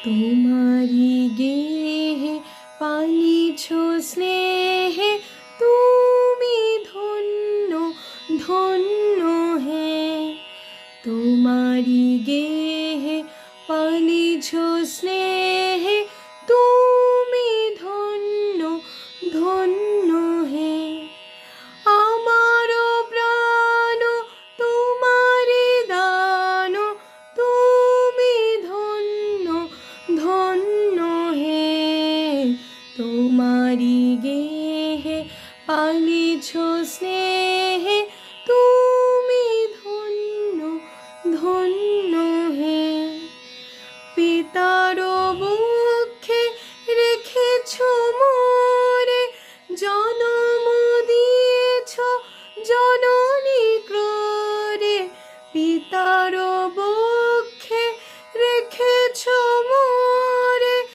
তোমারি গেহে পালিছ স্নেহে, তুমি ধন্য ধন্য হে। তোমারি গেহে পালিছ স্নেহে, তুমি ধন্য ধন্য হে। আমার প্রাণ তোমারি দান, তুমি ধন্য ধন্য হে। তোমারি গেহে পালিছ স্নেহে, তুমি ধন্য ধন্য হে। পিতার